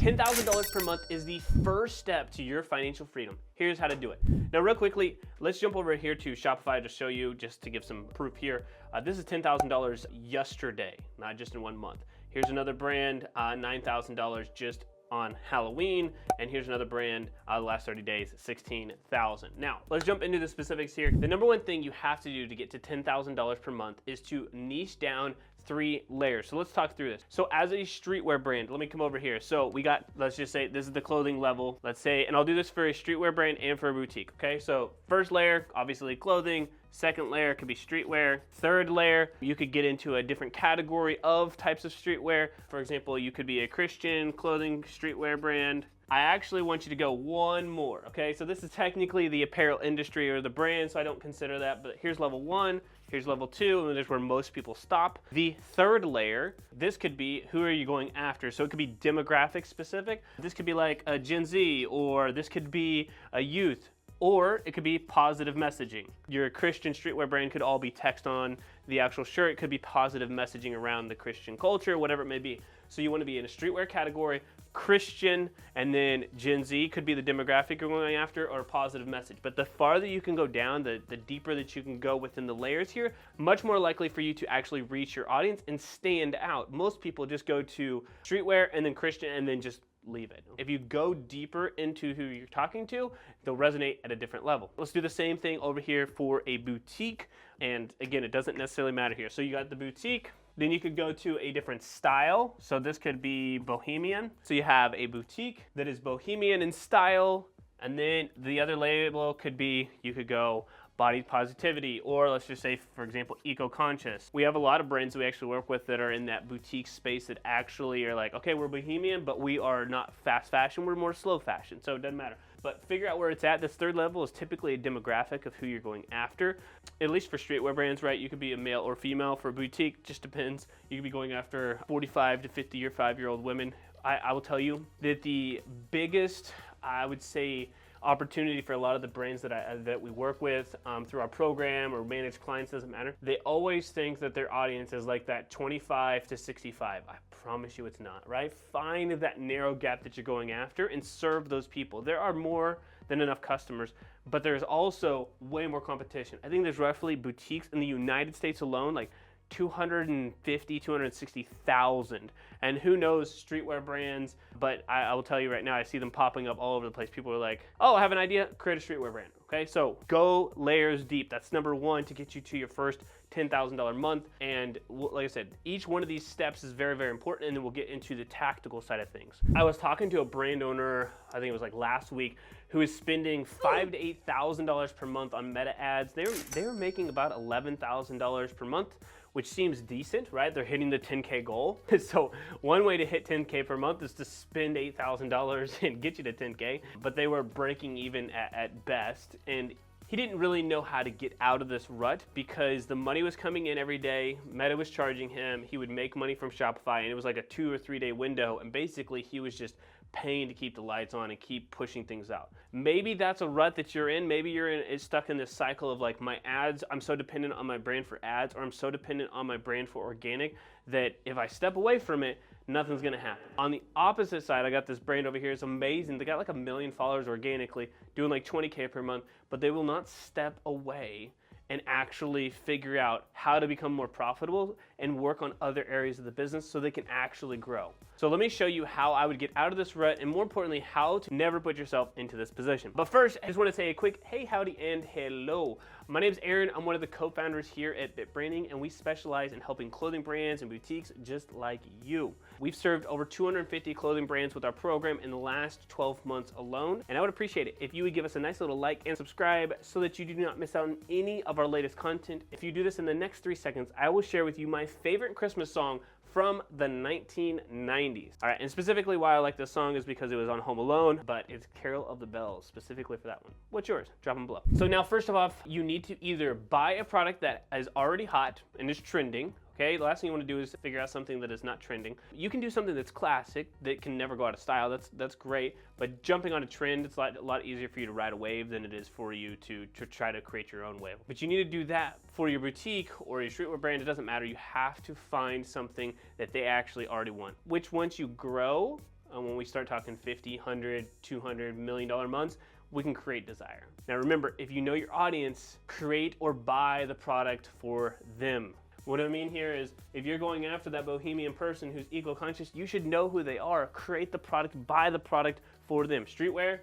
$10,000 per month is the first step to your financial freedom. Here's how to do it. Now, real quickly, let's jump over here to Shopify to show you, just to give some proof here. This is $10,000 yesterday, not just in 1 month. Here's another brand, $9,000 just on Halloween, and here's another brand, the last 30 days, 16,000. Now, let's jump into the specifics here. The number one thing you have to do to get to $10,000 per month is to niche down 3 layers. So let's talk through this. So as a streetwear brand, let me come over here. So we got, let's just say this is the clothing level. Let's say, and I'll do this for a streetwear brand and for a boutique, okay? So first layer, obviously clothing. Second layer could be streetwear. Third layer, you could get into a different category of types of streetwear. For example, you could be a Christian clothing streetwear brand. I actually want you to go one more, okay? So this is technically the apparel industry or the brand, so I don't consider that, but here's level 1, here's level 2, and there's where most people stop. The third layer, this could be who are you going after? So it could be demographic specific. This could be like a Gen Z, or this could be a youth, or it could be positive messaging. Your Christian streetwear brand could all be text on the actual shirt. It could be positive messaging around the Christian culture, whatever it may be. So you want to be in a streetwear category, Christian, and then Gen Z could be the demographic you're going after, or a positive message. But the farther you can go down, the deeper that you can go within the layers here, much more likely for you to actually reach your audience and stand out. Most people just go to streetwear and then Christian and then just leave it. If you go deeper into who you're talking to, they'll resonate at a different level. Let's do the same thing over here for a boutique. And again, it doesn't necessarily matter here. So you got the boutique, then you could go to a different style. So this could be bohemian. So you have a boutique that is bohemian in style. And then the other label could be, you could go body positivity, or let's just say, for example, eco-conscious. We have a lot of brands that we actually work with that are in that boutique space that actually are like, okay, we're bohemian, but we are not fast fashion, we're more slow fashion, so it doesn't matter. But figure out where it's at. This third level is typically a demographic of who you're going after. At least for streetwear brands, right? You could be a male or female. For a boutique, just depends. You could be going after 45 to 50 or 5-year-old women. I will tell you that the biggest, I would say, opportunity for a lot of the brands that we work with through our program or managed clients, doesn't matter. They always think that their audience is like that 25 to 65. I promise you it's not, right? Find that narrow gap that you're going after and serve those people. There are more than enough customers, but there's also way more competition. I think there's roughly boutiques in the United States alone, like 250, 260,000. And who knows streetwear brands, but I will tell you right now, I see them popping up all over the place. People are like, oh, I have an idea, create a streetwear brand. Okay, so go layers deep. That's number one to get you to your first $10,000 month. And like I said, each one of these steps is very, very important, and then we'll get into the tactical side of things. I was talking to a brand owner, I think it was like last week, who is spending $5,000 to $8,000 per month on meta ads. They were making about $11,000 per month, which seems decent, right? They're hitting the 10K goal. So one way to hit 10K per month is to spend $8,000 and get you to 10K, but they were breaking even at best. And he didn't really know how to get out of this rut because the money was coming in every day. Meta was charging him. He would make money from Shopify, and it was like a 2 or 3 day window. And basically he was just paying to keep the lights on and keep pushing things out. Maybe that's a rut that you're in. Maybe you're stuck in this cycle of like, my ads, I'm so dependent on my brand for ads, or I'm so dependent on my brand for organic that if I step away from it, nothing's gonna happen. On the opposite side, I got this brand over here. It's amazing. They got like 1 million followers organically, doing like 20K per month, but they will not step away and actually figure out how to become more profitable and work on other areas of the business so they can actually grow. So let me show you how I would get out of this rut, and more importantly, how to never put yourself into this position. But first, I just want to say a quick hey, howdy, and hello. My name is Aaron. I'm one of the co-founders here at Bit Branding, and we specialize in helping clothing brands and boutiques just like you. We've served over 250 clothing brands with our program in the last 12 months alone, and I would appreciate it if you would give us a nice little like and subscribe so that you do not miss out on any of our latest content. If you do this in the next 3 seconds, I will share with you my favorite Christmas song from the 1990s. All right, and specifically why I like this song is because it was on Home Alone, but it's Carol of the Bells, specifically for that one. What's yours? Drop them below. So now, first of all, you need to either buy a product that is already hot and is trending. Okay, the last thing you want to do is figure out something that is not trending. You can do something that's classic, that can never go out of style. That's great, but jumping on a trend, it's a lot easier for you to ride a wave than it is for you to try to create your own wave. But you need to do that for your boutique or your streetwear brand. It doesn't matter. You have to find something that they actually already want, which once you grow, when we start talking 50, 100, 200 million dollar months, we can create desire. Now remember, if you know your audience, create or buy the product for them. What I mean here is, if you're going after that bohemian person who's eco-conscious, you should know who they are. Create the product, buy the product for them. Streetwear,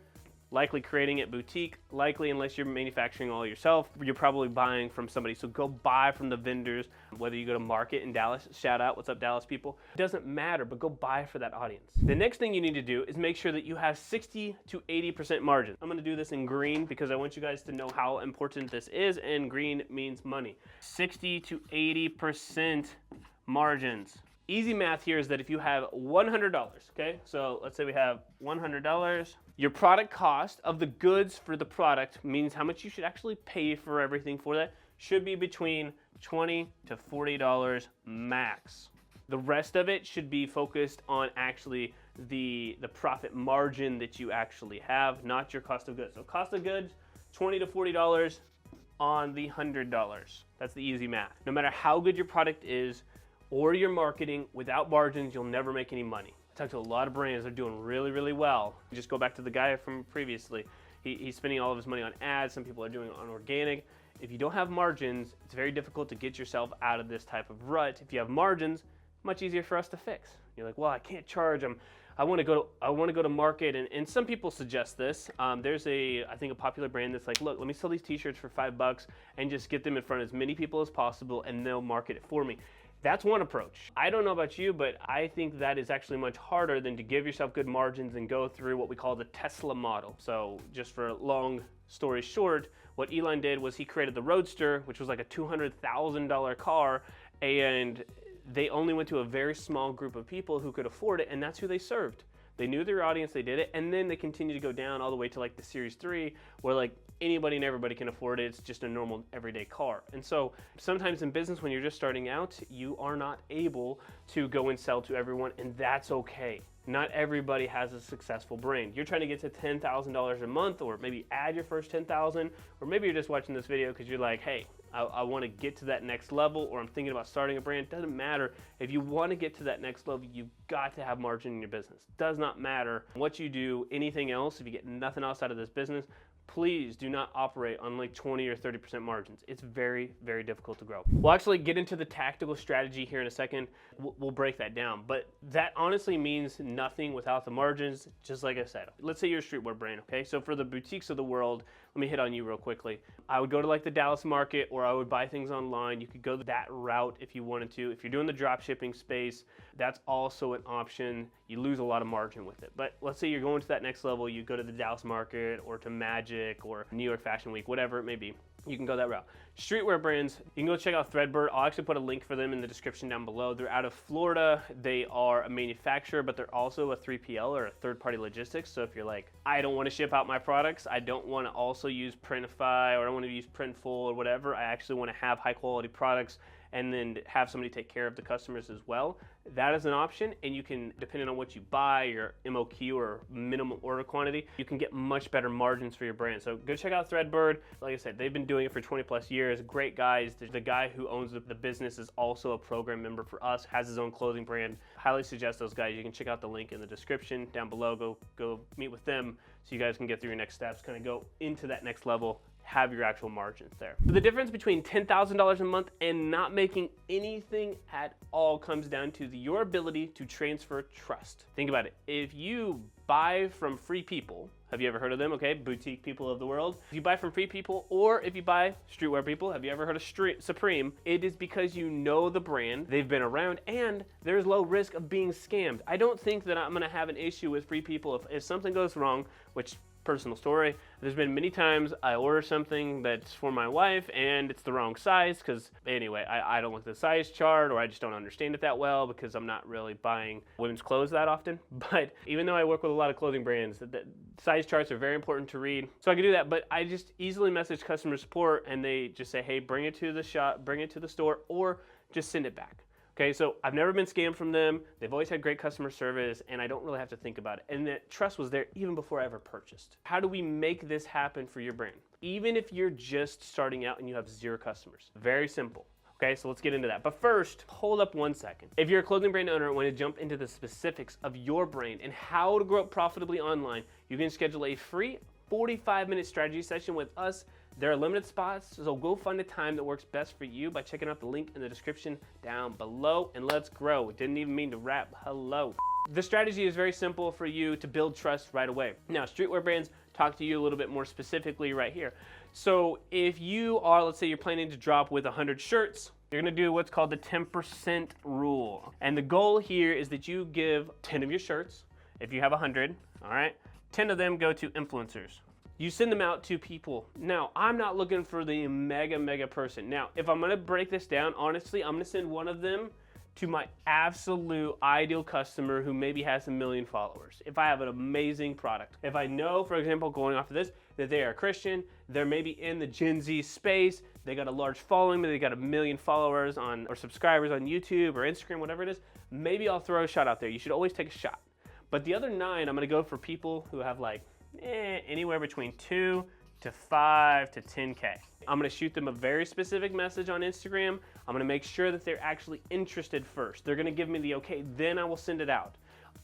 likely creating it boutique, likely unless you're manufacturing all yourself, you're probably buying from somebody. So go buy from the vendors, whether you go to market in Dallas, shout out, what's up Dallas people? It doesn't matter, but go buy for that audience. The next thing you need to do is make sure that you have 60 to 80% margin. I'm gonna do this in green because I want you guys to know how important this is, and green means money. 60 to 80% margins. Easy math here is that if you have $100, okay? So let's say we have $100. Your product cost of the goods for the product means how much you should actually pay for everything for that should be between $20 to $40 max. The rest of it should be focused on actually the profit margin that you actually have, not your cost of goods. So cost of goods, $20 to $40 on the $100. That's the easy math. No matter how good your product is, or your marketing, without margins, you'll never make any money. I talked to a lot of brands that are doing really, really well. Just go back to the guy from previously. He's spending all of his money on ads. Some people are doing it on organic. If you don't have margins, it's very difficult to get yourself out of this type of rut. If you have margins, much easier for us to fix. You're like, well, I can't charge them. I want to go to market, and some people suggest this. There's I think a popular brand that's like, look, let me sell these t-shirts for $5 and just get them in front of as many people as possible, and they'll market it for me. That's one approach. I don't know about you, but I think that is actually much harder than to give yourself good margins and go through what we call the Tesla model. So just for a long story short, what Elon did was he created the Roadster, which was like a $200,000 car, and they only went to a very small group of people who could afford it, and that's who they served. They knew their audience, they did it, and then they continued to go down all the way to like the Series 3, where like anybody and everybody can afford it. It's just a normal everyday car. And so sometimes in business, when you're just starting out, you are not able to go and sell to everyone, and that's okay. Not everybody has a successful brand. You're trying to get to $10,000 a month, or maybe add your first 10,000, or maybe you're just watching this video because you're like, hey, I want to get to that next level, or I'm thinking about starting a brand. Doesn't matter. If you want to get to that next level, you've got to have margin in your business. Does not matter what you do, anything else. If you get nothing else out of this business, please do not operate on like 20 or 30% margins. It's very, very difficult to grow. We'll actually get into the tactical strategy here in a second. We'll break that down, but that honestly means nothing without the margins, just like I said. Let's say you're a streetwear brand, okay? So for the boutiques of the world, let me hit on you real quickly. I would go to like the Dallas market, or I would buy things online. You could go that route if you wanted to. If you're doing the drop shipping space, that's also an option. You lose a lot of margin with it. But let's say you're going to that next level, you go to the Dallas market or to Magic or New York Fashion Week, whatever it may be. You can go that route. Streetwear brands, you can go check out Threadbird. I'll actually put a link for them in the description down below. They're out of Florida. They are a manufacturer, but they're also a 3PL or a third-party logistics. So if you're like, I don't want to ship out my products, I don't want to also use Printify, or I don't want to use Printful or whatever. I actually want to have high-quality products and then have somebody take care of the customers as well. That is an option, and you can, depending on what you buy, your MOQ or minimum order quantity, you can get much better margins for your brand. So go check out Threadbird. Like I said, they've been doing it for 20 plus years. Great guys. The guy who owns the business is also a program member for us, has his own clothing brand. Highly suggest those guys. You can check out the link in the description down below. Go meet with them so you guys can get through your next steps, kind of go into that next level, have your actual margins there. So the difference between $10,000 a month and not making anything at all comes down to your ability to transfer trust. Think about it. If you buy from free people, have you ever heard of them? Okay, boutique people of the world. If you buy from free people, or if you buy streetwear people, have you ever heard of Supreme? It is because you know the brand, they've been around, and there's low risk of being scammed. I don't think that I'm gonna have an issue with free people if something goes wrong, which, personal story, there's been many times I order something that's for my wife and it's the wrong size, because anyway, I don't look at the size chart, or I just don't understand it that well because I'm not really buying women's clothes that often. But even though I work with a lot of clothing brands, the size charts are very important to read. So I can do that, but I just easily message customer support and they just say, hey, bring it to the shop, bring it to the store, or just send it back. Okay, so I've never been scammed from them. They've always had great customer service, and I don't really have to think about it. And that trust was there even before I ever purchased. How do we make this happen for your brand? Even if you're just starting out and you have 0 customers. Very simple. Okay, so let's get into that. But first, hold up one second. If you're a clothing brand owner and want to jump into the specifics of your brand and how to grow it profitably online, you can schedule a free 45-minute strategy session with us. There are limited spots, so go find a time that works best for you by checking out the link in the description down below, and let's grow. Didn't even mean to rap. Hello. The strategy is very simple for you to build trust right away. Now, streetwear brands talk to you a little bit more specifically right here. So if you are, let's say you're planning to drop with 100 shirts, you're gonna do what's called the 10% rule. And the goal here is that you give 10 of your shirts, if you have 100, all right, 10 of them go to influencers. You send them out to people. Now, I'm not looking for the mega person. Now, if I'm gonna break this down, honestly, I'm gonna send one of them to my absolute ideal customer who maybe has 1 million followers. If I have an amazing product. If I know, for example, going off of this, that they are Christian, they're maybe in the Gen Z space, they got a large following, maybe they got 1 million followers on or subscribers on YouTube or Instagram, whatever it is, maybe I'll throw a shot out there. You should always take a shot. But the other 9, I'm gonna go for people who have like anywhere between 2 to 5 to 10K. I'm gonna shoot them a very specific message on Instagram. I'm gonna make sure that they're actually interested first. They're gonna give me the okay, then I will send it out.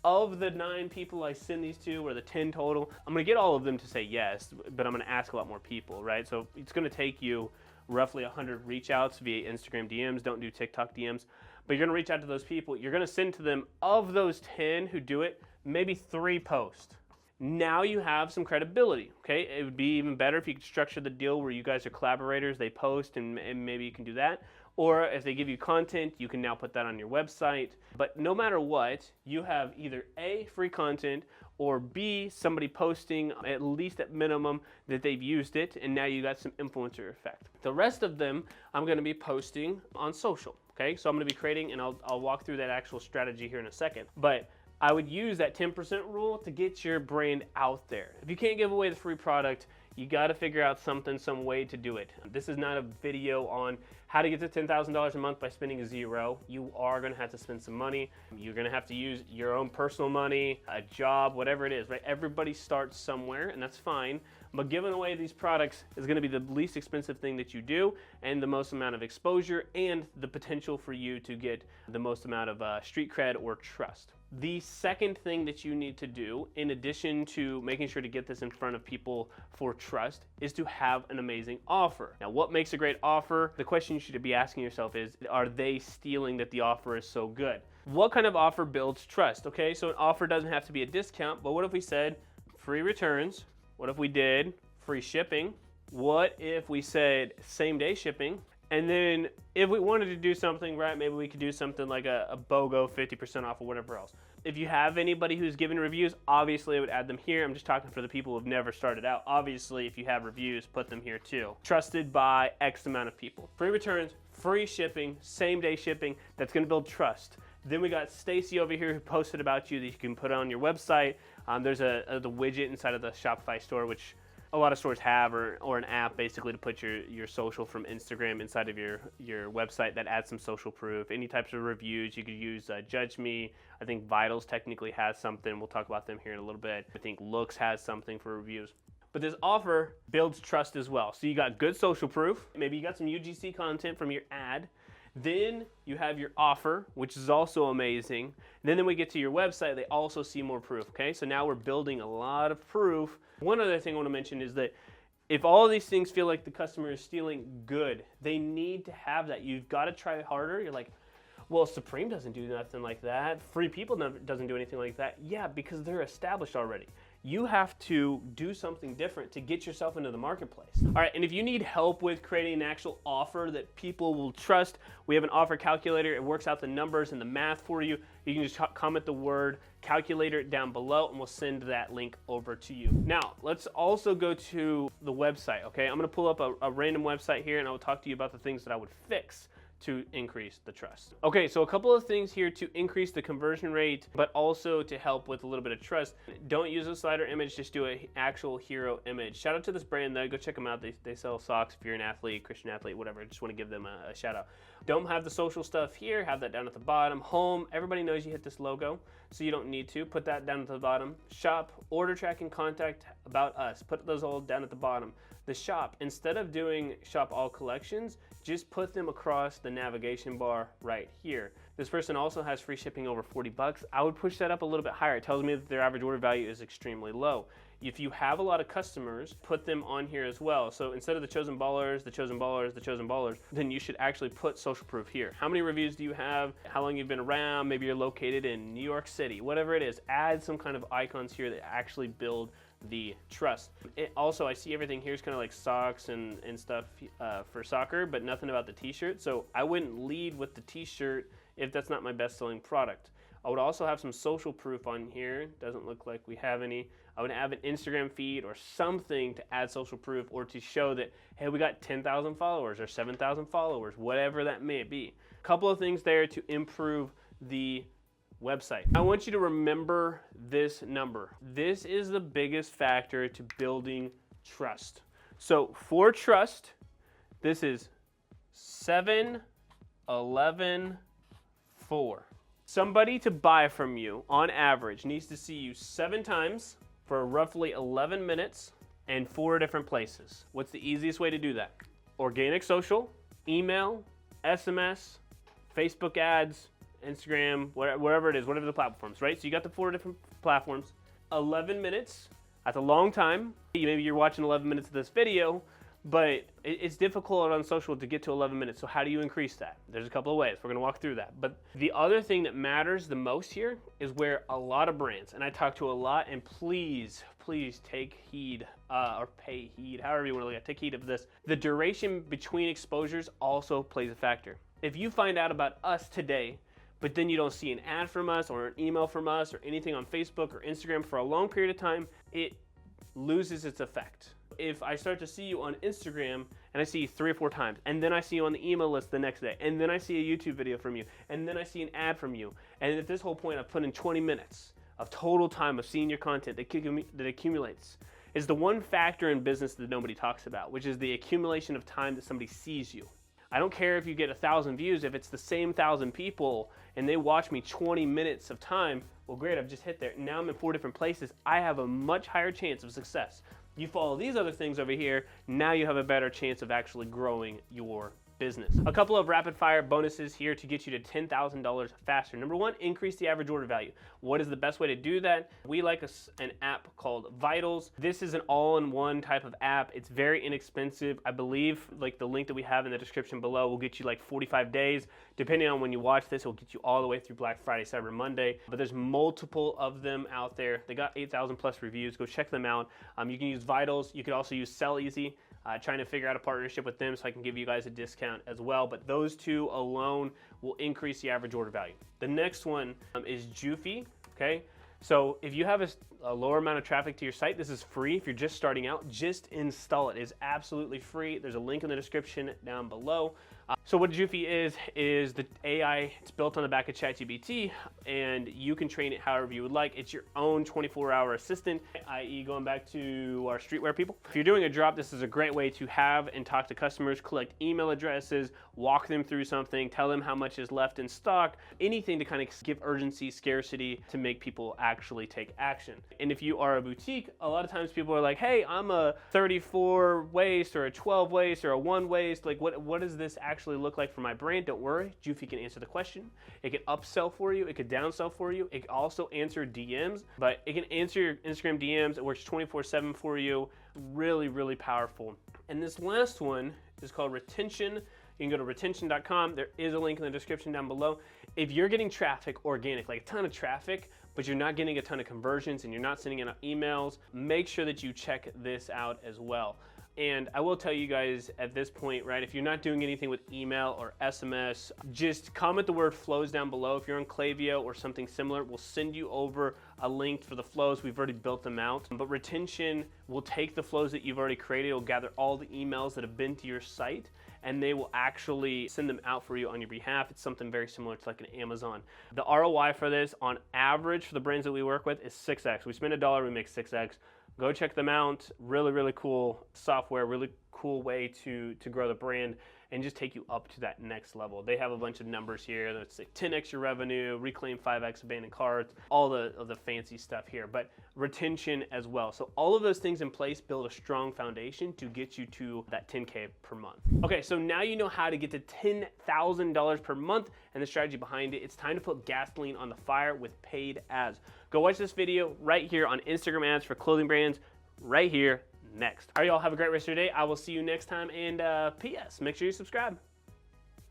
Of the 9 people I send these to, or the 10 total, I'm gonna get all of them to say yes, but I'm gonna ask a lot more people, right? So it's gonna take you roughly 100 reach outs via Instagram DMs. Don't do TikTok DMs, but you're gonna reach out to those people. You're gonna send to them, of those 10 who do it, maybe 3 post. Now you have some credibility, okay? It would be even better if you could structure the deal where you guys are collaborators, they post, and maybe you can do that. Or if they give you content, you can now put that on your website. But no matter what, you have either A, free content, or B, somebody posting at least at minimum that they've used it, and now you got some influencer effect. The rest of them, I'm gonna be posting on social, okay? So I'm gonna be creating, and I'll walk through that actual strategy here in a second. But I would use that 10% rule to get your brand out there. If you can't give away the free product, you gotta figure out some way to do it. This is not a video on how to get to $10,000 a month by spending 0. You are gonna have to spend some money. You're gonna have to use your own personal money, a job, whatever it is, right? Everybody starts somewhere, and that's fine. But giving away these products is gonna be the least expensive thing that you do, and the most amount of exposure, and the potential for you to get the most amount of street cred or trust. The second thing that you need to do, in addition to making sure to get this in front of people for trust, is to have an amazing offer. Now, what makes a great offer? The question you should be asking yourself is, are they stealing that the offer is so good? What kind of offer builds trust? Okay, so an offer doesn't have to be a discount, but what if we said free returns? What if we did free shipping? What if we said same-day shipping? And then if we wanted to do something, right, maybe we could do something like a BOGO 50% off or whatever else. If you have anybody who's giving reviews, obviously I would add them here. I'm just talking for the people who've never started out. Obviously, if you have reviews, put them here too. Trusted by X amount of people. Free returns, free shipping, same-day shipping. That's gonna build trust. Then we got Stacy over here who posted about you that you can put on your website. There's the widget inside of the Shopify store, which a lot of stores have, or an app basically to put your social from Instagram inside of your website that adds some social proof. Any types of reviews, you could use Judge Me. I think Vitals technically has something. We'll talk about them here in a little bit. I think Looks has something for reviews. But this offer builds trust as well. So you got good social proof. Maybe you got some UGC content from your ad. Then you have your offer, which is also amazing. Then we get to your website, they also see more proof, okay? So now we're building a lot of proof. One other thing I wanna mention is that if all of these things feel like the customer is stealing, good. They need to have that. You've gotta try harder. You're like, well, Supreme doesn't do nothing like that. Free People doesn't do anything like that. Yeah, because they're established already. You have to do something different to get yourself into the marketplace. All right, and if you need help with creating an actual offer that people will trust, we have an offer calculator. It works out the numbers and the math for you. You can just comment the word calculator down below and we'll send that link over to you. Now, let's also go to the website, okay? I'm gonna pull up a random website here and I will talk to you about the things that I would fix to increase the trust. Okay, so a couple of things here to increase the conversion rate, but also to help with a little bit of trust. Don't use a slider image, just do an actual hero image. Shout out to this brand though, go check them out. They sell socks if you're an athlete, Christian athlete, whatever. I just want to give them a shout out. Don't have the social stuff here, have that down at the bottom. Home, everybody knows you hit this logo. so you don't need to. Put that down at the bottom. Shop, order tracking, contact, about us. Put those all down at the bottom. The shop, instead of doing shop all collections, just put them across the navigation bar right here. This person also has free shipping over 40 bucks. I would push that up a little bit higher. It tells me that their average order value is extremely low. If you have a lot of customers, put them on here as well. So instead of the chosen ballers, the chosen ballers, the chosen ballers, then you should actually put social proof here. How many reviews do you have? How long you've been around? Maybe you're located in New York City, whatever it is. Add some kind of icons here that actually build the trust. Also, I see everything here is kind of like socks and stuff for soccer, but nothing about the t-shirt. So I wouldn't lead with the t-shirt if that's not my best selling product. I would also have some social proof on here. Doesn't look like we have any. I would have an Instagram feed or something to add social proof or to show that, hey, we got 10,000 followers or 7,000 followers, whatever that may be. A couple of things there to improve the website. I want you to remember this number. This is the biggest factor to building trust. So for trust, this is 7, 11, 4. Somebody to buy from you on average needs to see you 7 times for roughly 11 minutes and 4 different places. What's the easiest way to do that? Organic social, email, SMS, Facebook ads, Instagram, whatever it is, whatever the platforms, right? So you got the 4 different platforms. 11 minutes, that's a long time. Maybe you're watching 11 minutes of this video, but it's difficult on social to get to 11 minutes. So how do you increase that? There's a couple of ways. We're gonna walk through that. But the other thing that matters the most here is where a lot of brands, and I talk to a lot, and please take heed, or pay heed, however you wanna look at it, take heed of this. The duration between exposures also plays a factor. If you find out about us today, but then you don't see an ad from us or an email from us or anything on Facebook or Instagram for a long period of time, it loses its effect. If I start to see you on Instagram and I see you 3 or 4 times, and then I see you on the email list the next day, and then I see a YouTube video from you, and then I see an ad from you, and at this whole point I've put in 20 minutes of total time of seeing your content that accumulates, is the one factor in business that nobody talks about, which is the accumulation of time that somebody sees you. I don't care if you get 1,000 views, if it's the same 1,000 people and they watch me 20 minutes of time, well great, I've just hit there. Now I'm in 4 different places. I have a much higher chance of success. You follow these other things over here, now you have a better chance of actually growing your business. A couple of rapid fire bonuses here to get you to $10,000 faster. Number 1, increase the average order value. What is the best way to do that? We like an app called Vitals. This is an all-in-one type of app. It's very inexpensive. I believe like the link that we have in the description below will get you like 45 days. Depending on when you watch this, it will get you all the way through Black Friday, Cyber Monday. But there's multiple of them out there. They got 8,000 plus reviews. Go check them out. You can use Vitals. You could also use Sell Easy. Trying to figure out a partnership with them so I can give you guys a discount as well. But those 2 alone will increase the average order value. The next one is Joofy, okay? So if you have a lower amount of traffic to your site, this is free. If you're just starting out, just install it. It is absolutely free. There's a link in the description down below. So what Joofy is the AI. It's built on the back of ChatGPT, and you can train it however you would like. It's your own 24-hour assistant, i.e. going back to our streetwear people. If you're doing a drop, this is a great way to have and talk to customers, collect email addresses, walk them through something, tell them how much is left in stock, anything to kind of give urgency, scarcity to make people actually take action. And if you are a boutique, a lot of times people are like, hey, I'm a 34 waist or a 12 waist or a 1 waist. Like what does this actually look like for my brand? Don't worry, Joofy can answer the question. It can upsell for you, it can downsell for you, it can also answer DMs, but it can answer your Instagram DMs. It works 24/7 for you. Really, really powerful. And this last one is called retention. You can go to retention.com. There is a link in the description down below. If you're getting traffic organic, like a ton of traffic, but you're not getting a ton of conversions and you're not sending enough emails, make sure that you check this out as well. And I will tell you guys at this point, right, if you're not doing anything with email or SMS, just comment the word flows down below. If you're on Klaviyo or something similar, we'll send you over a link for the flows. We've already built them out. But retention will take the flows that you've already created. It'll gather all the emails that have been to your site, and they will actually send them out for you on your behalf. It's something very similar to like an Amazon. The ROI for this on average for the brands that we work with is 6x. We spend $1, we make 6x. Go check them out. Really, really cool software, really cool way to grow the brand. and just take you up to that next level. They have a bunch of numbers here. Let's say 10x your revenue, reclaim 5x abandoned carts, all the fancy stuff here, but retention as well. So all of those things in place build a strong foundation to get you to that 10K per month. Okay, so now you know how to get to $10,000 per month and the strategy behind it. It's time to put gasoline on the fire with paid ads. Go watch this video right here on Instagram ads for clothing brands right here next. All right, y'all, have a great rest of your day. I will see you next time, and P.S. make sure you subscribe.